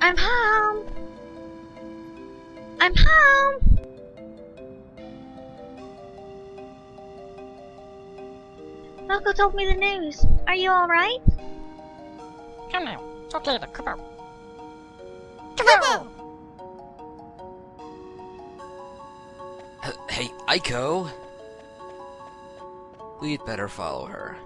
I'm home! I'm home! Moco told me the news. Are you alright? Come now. It's okay to come out. Come out! Hey, Eiko! We'd better follow her.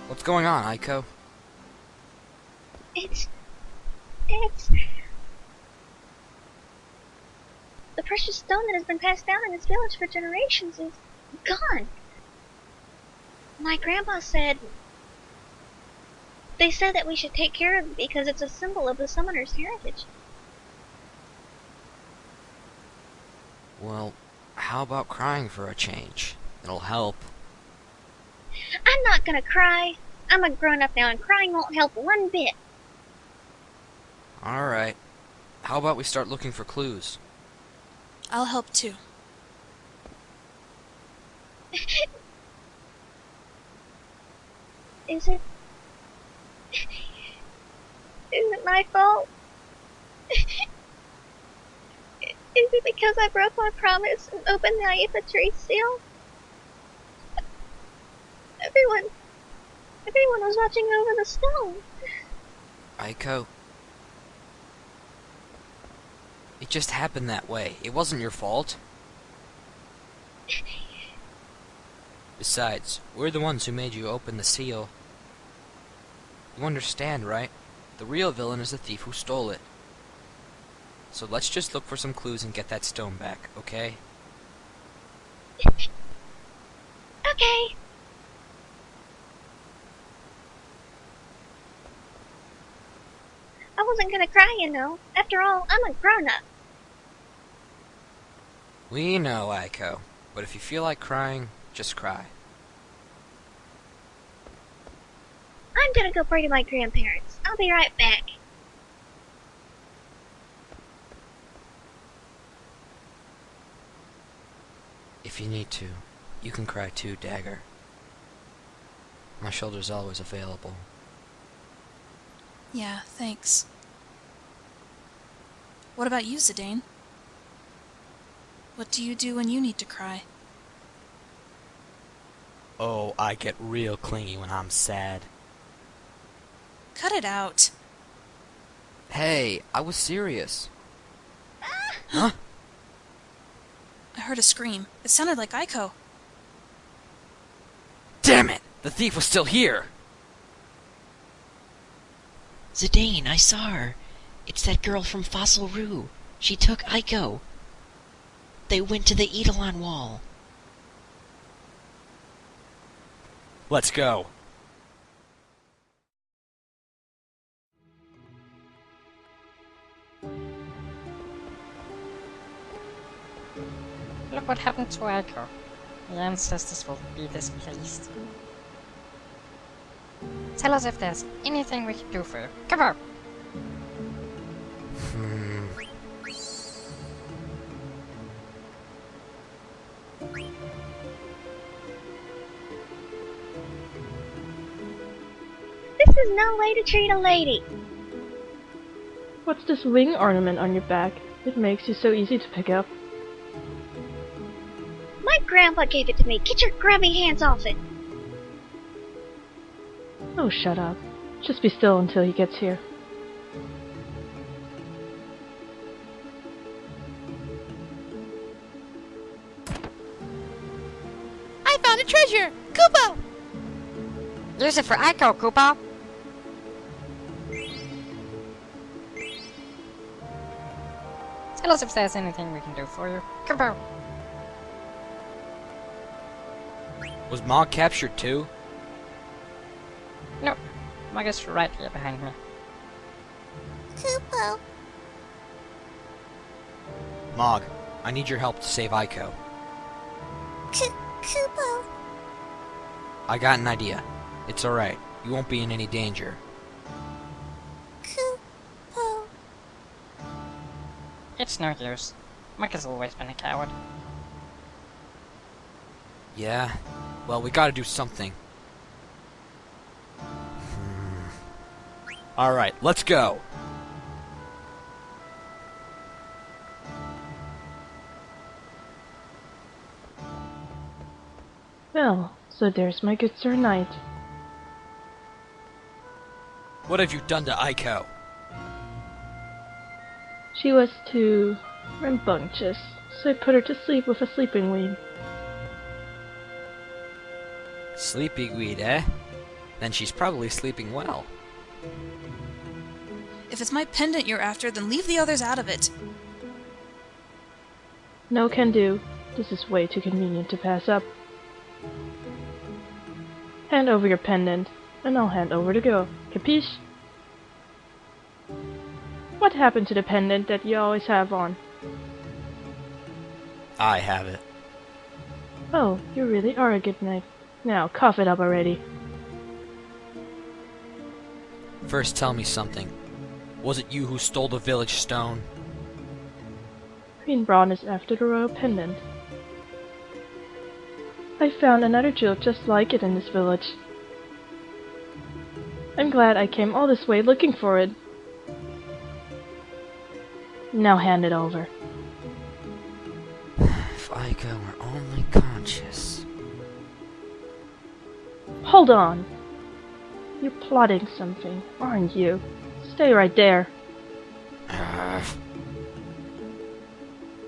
What's going on, Eiko? It's... The precious stone that has been passed down in this village for generations is gone. My grandpa said... They said that we should take care of it because it's a symbol of the summoner's heritage. Well, how about crying for a change? It'll help. I'm not gonna cry. I'm a grown-up now and crying won't help one bit. Alright. How about we start looking for clues? I'll help too. Is it my fault? Is it because I broke my promise and opened the Hypersqurell seal? Everyone was watching over the stone. Eiko. It just happened that way. It wasn't your fault. Besides, we're the ones who made you open the seal. You understand, right? The real villain is the thief who stole it. So let's just look for some clues and get that stone back, okay? Okay. I wasn't gonna cry, you know. After all, I'm a grown-up. We know, Eiko. But if you feel like crying, just cry. I'm gonna go pray to my grandparents. I'll be right back. If you need to, you can cry too, Dagger. My shoulder's always available. Yeah, thanks. What about you, Zidane? What do you do when you need to cry? Oh, I get real clingy when I'm sad. Cut it out. Hey, I was serious. Huh? I heard a scream. It sounded like Eiko. Damn it! The thief was still here! Zidane, I saw her. It's that girl from Fossil Rue. She took Eiko. They went to the Eidolon wall. Let's go. Look what happened to Eiko. The ancestors will be displeased. Tell us if there's anything we can do for you. Come on! This is no way to treat a lady. What's this wing ornament on your back? It makes you so easy to pick up. My grandpa gave it to me. Get your grubby hands off it. Oh, shut up. Just be still until he gets here. I found a treasure! Kupo! Use it for Eiko, Kupo! Tell us if there's anything we can do for you. Kupo! Was Mog captured too? No, Mog is right here behind me. Kupo! Mog, I need your help to save Eiko. Kupo! I got an idea. It's alright. You won't be in any danger. Kupo! It's no use. Moco's always been a coward. Yeah? Well, we gotta do something. Alright, let's go! Well, so there's my good Sir Knight. What have you done to Eiko? She was too rambunctious, so I put her to sleep with a sleeping weed. Sleeping weed, eh? Then she's probably sleeping well. If it's my pendant you're after, then leave the others out of it. No can do. This is way too convenient to pass up. Hand over your pendant, and I'll hand over the girl. Capiche? What happened to the pendant that you always have on? I have it. Oh, you really are a good knight. Now, cough it up already. First tell me something. Was it you who stole the village stone? Queen Braun is after the royal pendant. I found another jewel just like it in this village. I'm glad I came all this way looking for it. Now hand it over. If Eiko were only conscious. Hold on! You're plotting something, aren't you? Stay right there.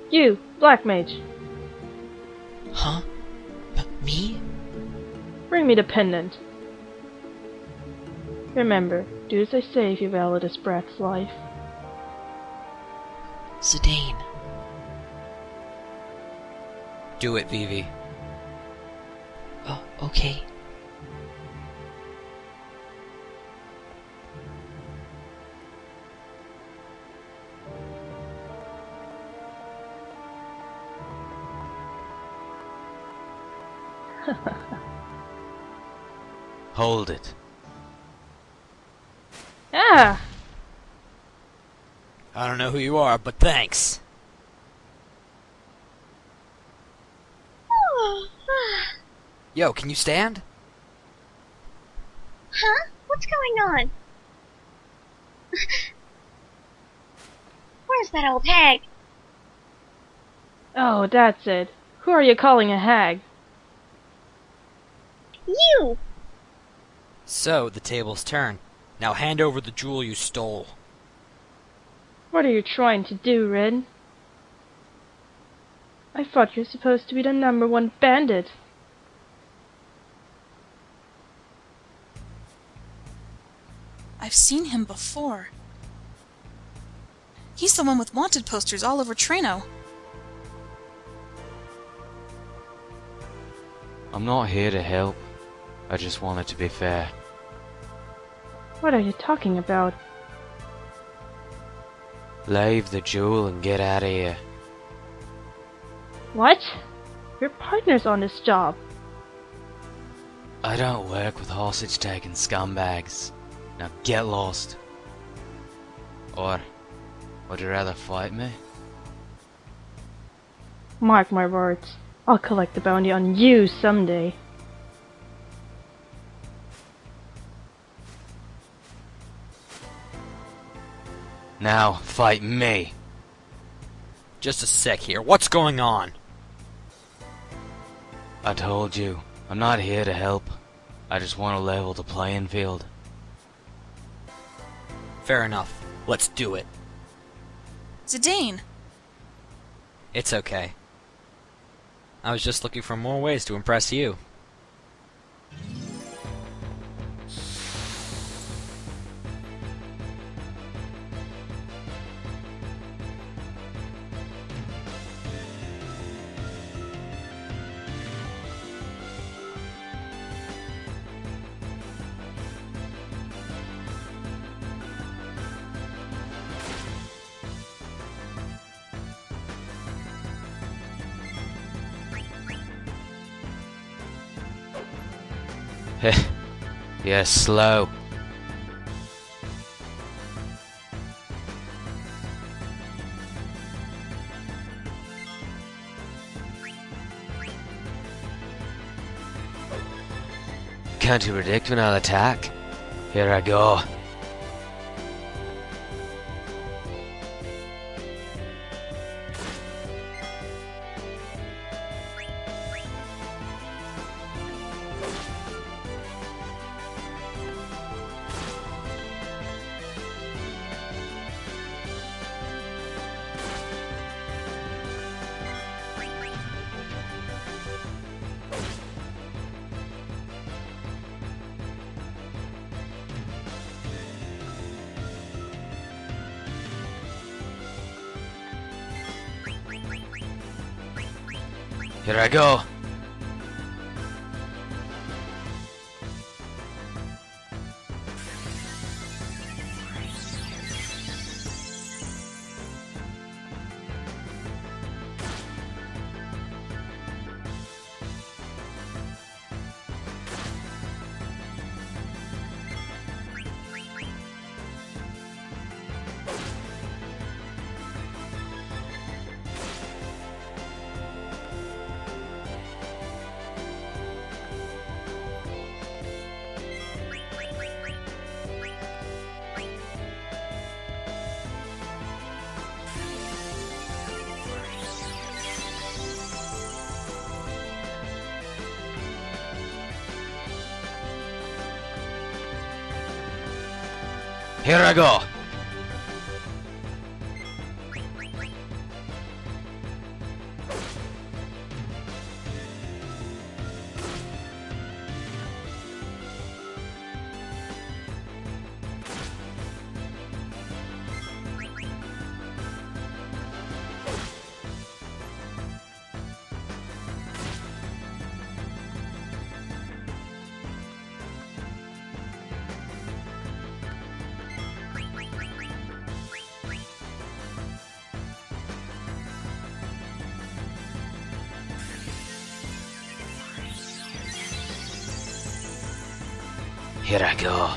You, Black Mage. Huh? Me? Bring me the pendant. Remember, do as I say if you value this brat's life. Zidane. Do it, Vivi. Oh, okay. Hold it. Ah! I don't know who you are, but thanks. Yo, can you stand? Huh? What's going on? Where's that old hag? Oh, that's it. Who are you calling a hag? You! So, the tables turn. Now hand over the jewel you stole. What are you trying to do, Red? I thought you're supposed to be the #1 bandit. I've seen him before. He's the one with wanted posters all over Treno. I'm not here to help. I just want it to be fair. What are you talking about? Leave the jewel and get out of here. What? We're partners on this job. I don't work with hostage-taking scumbags. Now get lost. Or, would you rather fight me? Mark my words. I'll collect the bounty on you someday. Now, fight me! Just a sec here. What's going on? I told you, I'm not here to help. I just want to level the playing field. Fair enough. Let's do it. Zidane! It's okay. I was just looking for more ways to impress you. Heh, you're slow. can't you predict when I'll attack? Here I go. Here I go. Here I go. Here I go.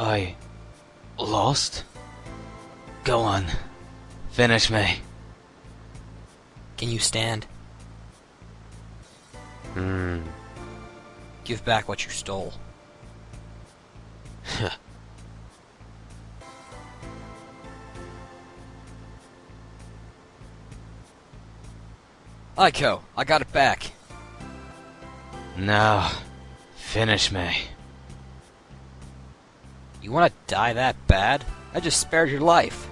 I lost? Go on. Finish me. Can you stand? Hmm. Give back what you stole. Eiko, I got it back. No. Finish me. You want to die that bad? I just spared your life.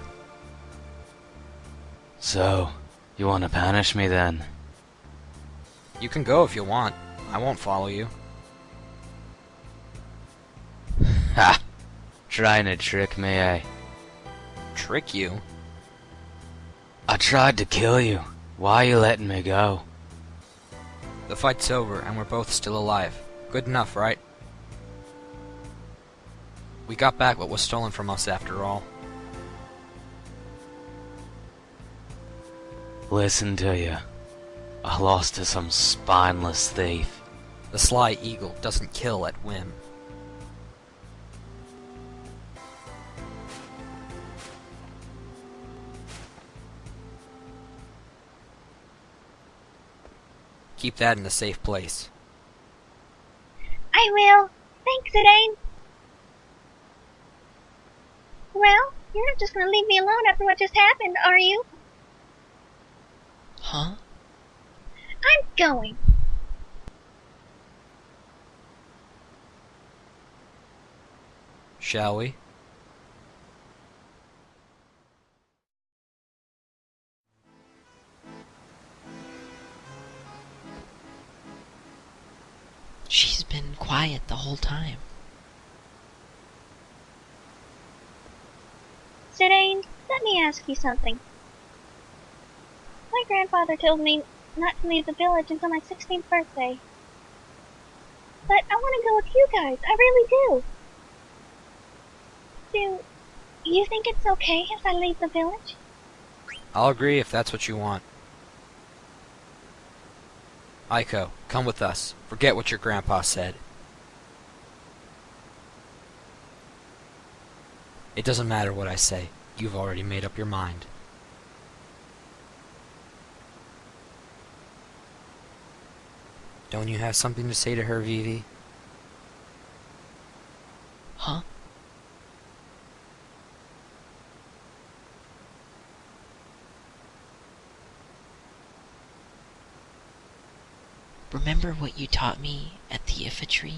So, you want to punish me then? You can go if you want. I won't follow you. Ha! Trying to trick me, eh? Trick you? I tried to kill you. Why are you letting me go? The fight's over, and we're both still alive. Good enough, right? We got back what was stolen from us after all. Listen to you. I lost to some spineless thief. The sly eagle doesn't kill at whim. Keep that in a safe place. I will. Thanks, Zidane. Well, you're not just gonna leave me alone after what just happened, are you? Huh? I'm going. Shall we? She's been quiet the whole time. Zidane, let me ask you something. My grandfather told me not to leave the village until my 16th birthday. But I want to go with you guys, I really do. Do you think it's okay if I leave the village? I'll agree if that's what you want. Eiko, come with us. Forget what your grandpa said. It doesn't matter what I say. You've already made up your mind. Don't you have something to say to her, Vivi? Huh? Remember what you taught me at the infantry?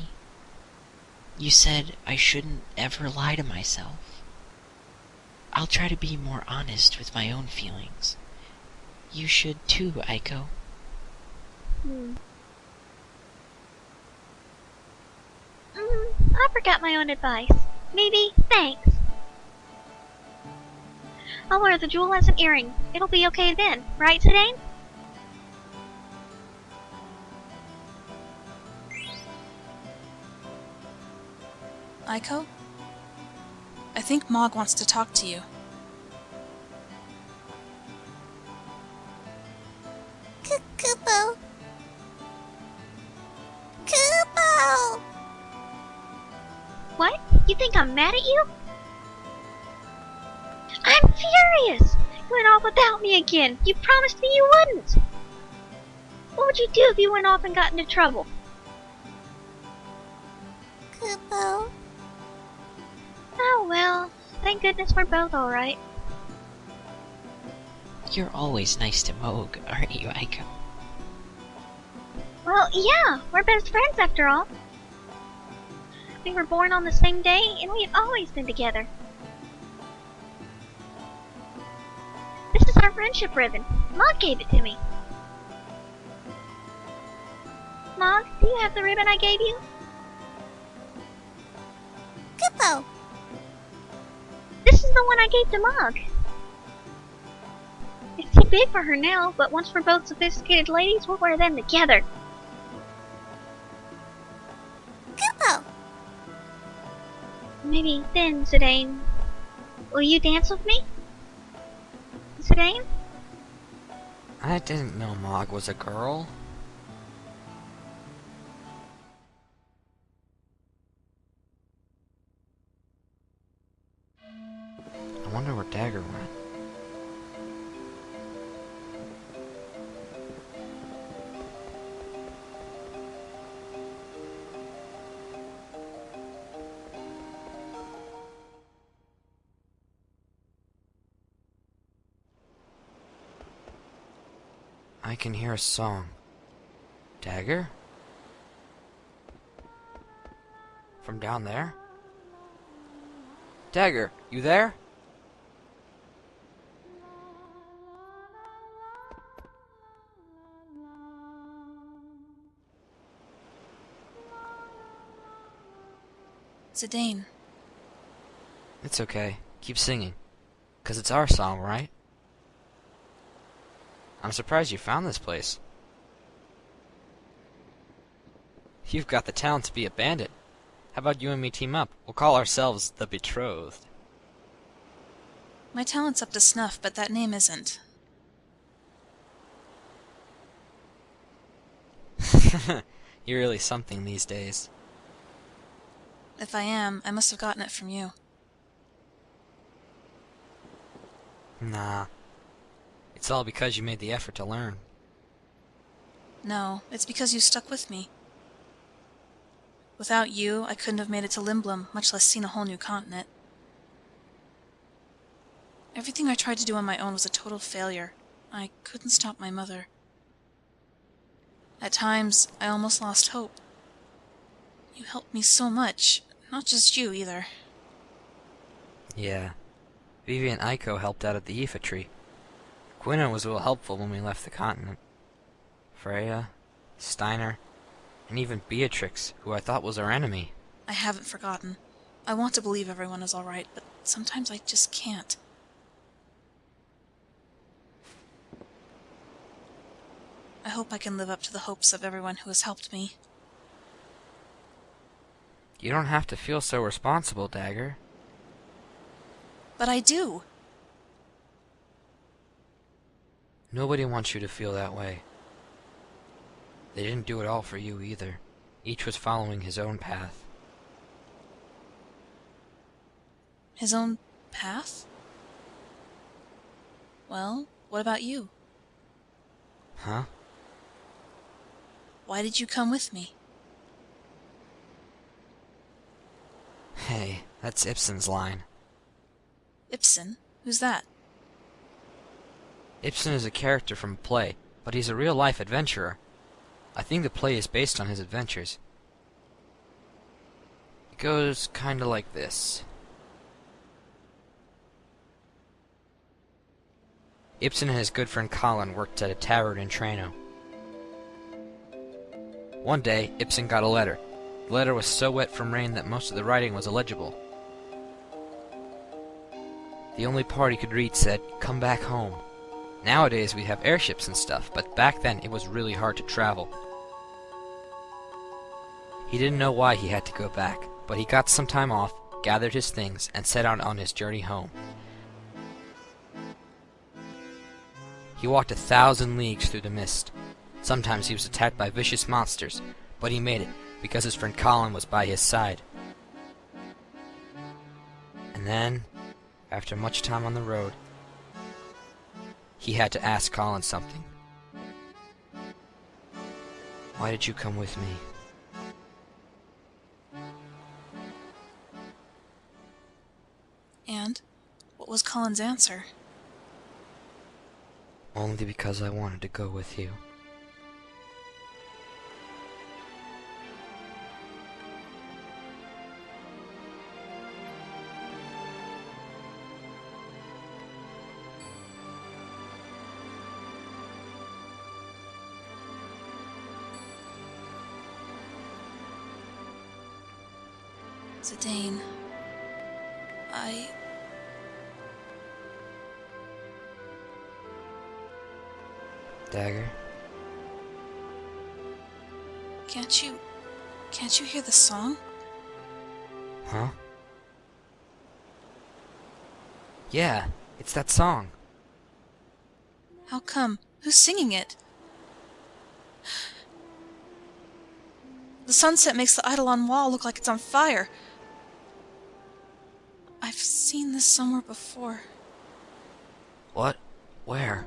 You said I shouldn't ever lie to myself. I'll try to be more honest with my own feelings. You should too, Eiko. I forgot my own advice. Maybe, thanks. I'll wear the jewel as an earring. It'll be okay then, right, Zidane? Eiko? I think Mog wants to talk to you. Kupo! Kupo! What? You think I'm mad at you? I'm furious! You went off without me again. You promised me you wouldn't. What would you do if you went off and got into trouble? Kupo? Oh well, thank goodness we're both alright. You're always nice to Moog, aren't you, Eiko? Well, yeah, we're best friends after all. We were born on the same day, and we've always been together. This is our friendship ribbon. Mog gave it to me. Mog, do you have the ribbon I gave you? Kupo! This is the one I gave to Mog. It's too big for her now, but once we're both sophisticated ladies, we'll wear them together. Kupo! Maybe then, Zidane, will you dance with me? Zidane? I didn't know Mog was a girl. I wonder where Dagger went. I can hear a song. Dagger? From down there? Dagger, you there? Zidane. It's okay. Keep singing. 'Cause it's our song, right? I'm surprised you found this place. You've got the talent to be a bandit. How about you and me team up? We'll call ourselves the Betrothed. My talent's up to snuff, but that name isn't. You're really something these days. If I am, I must have gotten it from you. Nah. It's all because you made the effort to learn. No, it's because you stuck with me. Without you, I couldn't have made it to Limblum, much less seen a whole new continent. Everything I tried to do on my own was a total failure. I couldn't stop my mother. At times, I almost lost hope. You helped me so much. Not just you, either. Yeah. Vivi and Eiko helped out at the Aoife tree. Gwynna was real helpful when we left the continent. Freya, Steiner, And even Beatrix, who I thought was our enemy. I haven't forgotten. I want to believe everyone is alright, but sometimes I just can't. I hope I can live up to the hopes of everyone who has helped me. You don't have to feel so responsible, Dagger. But I do! Nobody wants you to feel that way. They didn't do it all for you either. Each was following his own path. His own path? Well, what about you? Huh? Why did you come with me? Hey, that's Ibsen's line. Ibsen? Who's that? Ibsen is a character from a play, but he's a real-life adventurer. I think the play is based on his adventures. It goes kinda like this. Ibsen and his good friend Colin worked at a tavern in Trano. One day, Ibsen got a letter. The letter was so wet from rain that most of the writing was illegible. The only part he could read said, "Come back home." Nowadays we have airships and stuff, but back then it was really hard to travel. He didn't know why he had to go back, but he got some time off, gathered his things, and set out on his journey home. He walked 1,000 leagues through the mist. Sometimes he was attacked by vicious monsters, but he made it because his friend Colin was by his side. And then, after much time on the road, he had to ask Colin something. Why did you come with me? And what was Colin's answer? Only because I wanted to go with you. Zidane, Dagger? Can't you hear the song? Huh? Yeah, it's that song. How come? Who's singing it? The sunset makes the Eidolon wall look like it's on fire. I've seen this somewhere before. What? Where?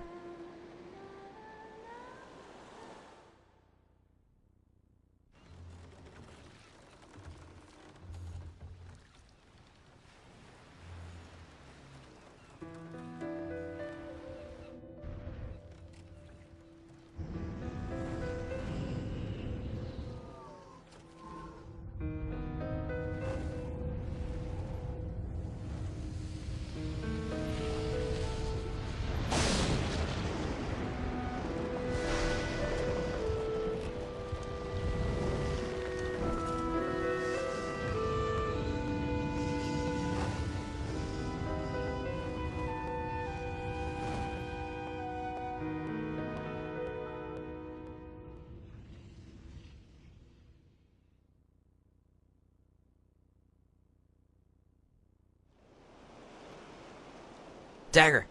Dagger!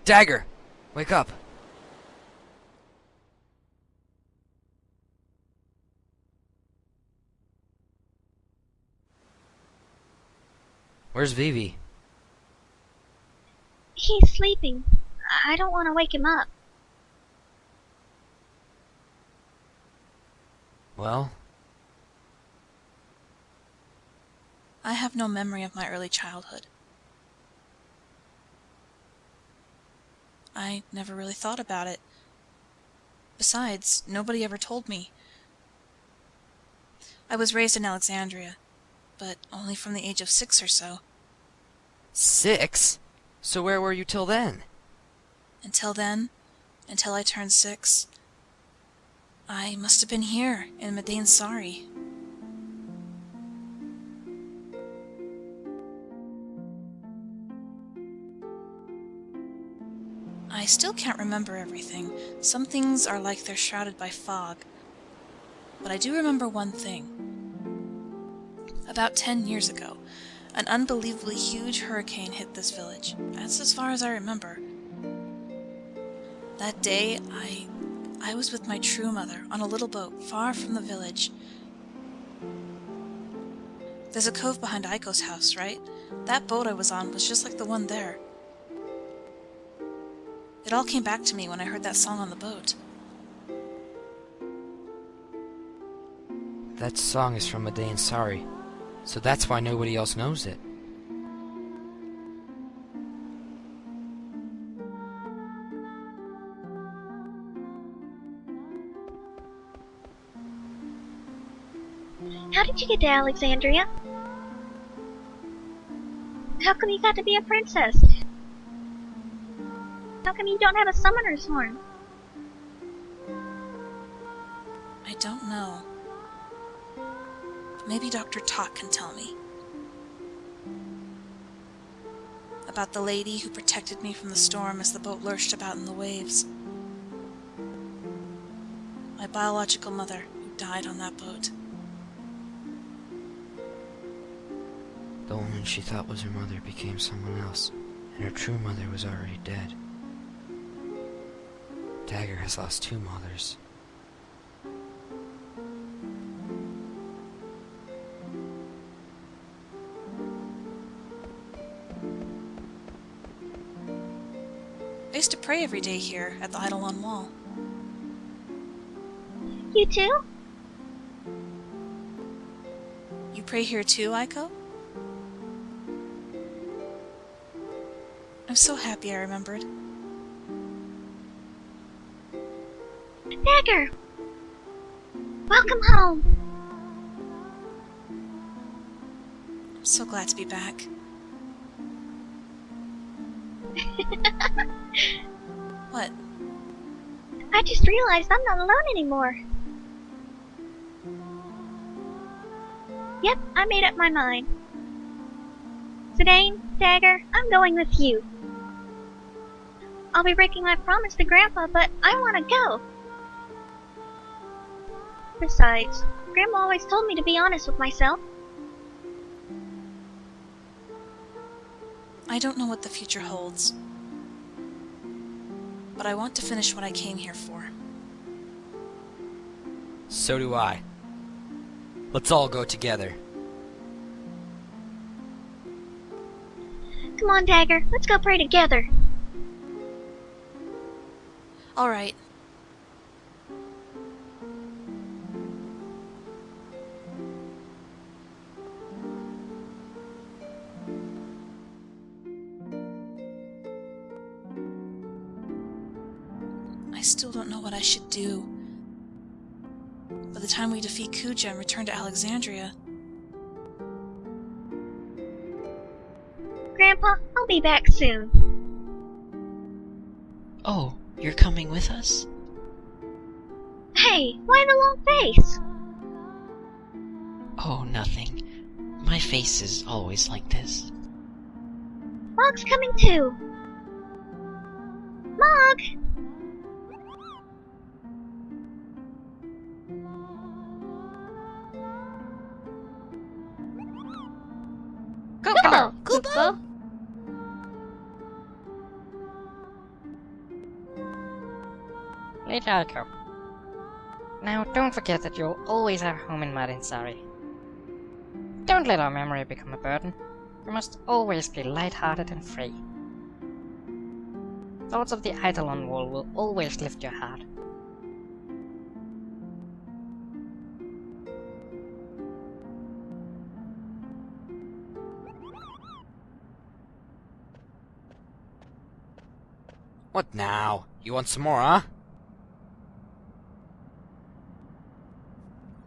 Dagger! Wake up! Where's Vivi? He's sleeping. I don't want to wake him up. Well? I have no memory of my early childhood. I never really thought about it. Besides, nobody ever told me. I was raised in Alexandria, but only from the age of 6 or so. 6? So where were you till then? Until then, until I turned 6, I must have been here, in Madain Sari. I still can't remember everything. Some things are like they're shrouded by fog. But I do remember one thing. About 10 years ago, an unbelievably huge hurricane hit this village. That's as far as I remember. That day, I was with my true mother on a little boat far from the village. There's a cove behind Eiko's house, right? That boat I was on was just like the one there. It all came back to me when I heard that song on the boat. That song is from Madain Sari, so that's why nobody else knows it. How did you get to Alexandria? How come you got to be a princess? How come you don't have a summoner's horn? I don't know. Maybe Dr. Tot can tell me. About the lady who protected me from the storm as the boat lurched about in the waves. My biological mother who died on that boat. The woman she thought was her mother became someone else, and her true mother was already dead. Dagger has lost 2 mothers. I used to pray every day here at the Eidolon Wall. You too? You pray here too, Eiko? I'm so happy I remembered. Dagger! Welcome home! I'm so glad to be back. What? I just realized I'm not alone anymore. Yep, I made up my mind. Zidane, Dagger, I'm going with you. I'll be breaking my promise to Grandpa, but I want to go. Besides, Grandma always told me to be honest with myself. I don't know what the future holds, but I want to finish what I came here for. So do I. Let's all go together. Come on, Dagger, let's go pray together. All right. I still don't know what I should do. By the time we defeat Kuja and return to Alexandria... Grandpa, I'll be back soon. Oh, you're coming with us? Hey, why the long face? Oh, nothing. My face is always like this. Mog's coming too. Mog! Kupo! Kupo? Lady Eiko. Now, don't forget that you'll always have home in Madain Sari. Don't let our memory become a burden. You must always be light-hearted and free. Thoughts of the Eidolon Wall will always lift your heart. What now? You want some more, huh?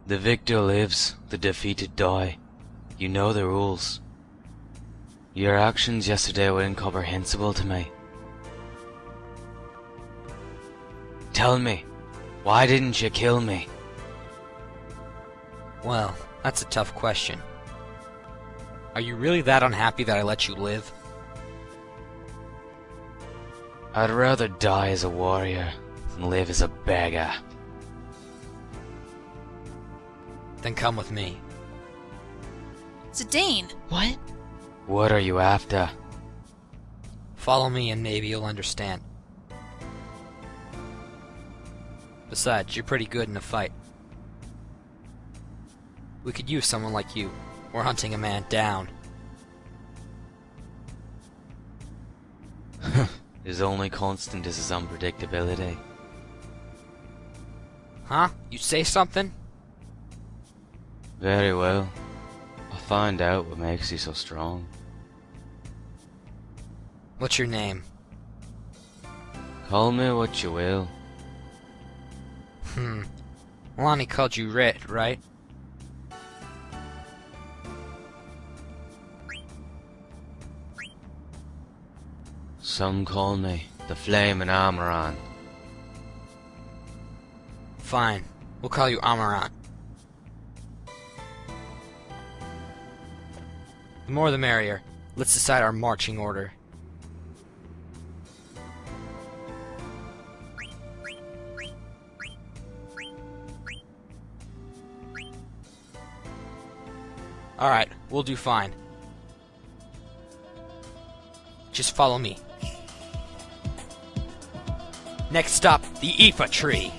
The victor lives, the defeated die. You know the rules. Your actions yesterday were incomprehensible to me. Tell me, Why didn't you kill me? Well, that's a tough question. Are you really that unhappy that I let you live? I'd rather die as a warrior than live as a beggar. Then come with me. Zidane! What? What are you after? Follow me and maybe you'll understand. Besides, you're pretty good in a fight. We could use someone like you. We're hunting a man down. His only constant is his unpredictability. Huh? You say something? Very well. I'll find out what makes you so strong. What's your name? Call me what you will. Lani called you Red, right? Some call me the Flaming Amarant. Fine. We'll call you Amarant. The more the merrier. Let's decide our marching order. Alright, we'll do fine. Just follow me. Next stop, the Ifa tree.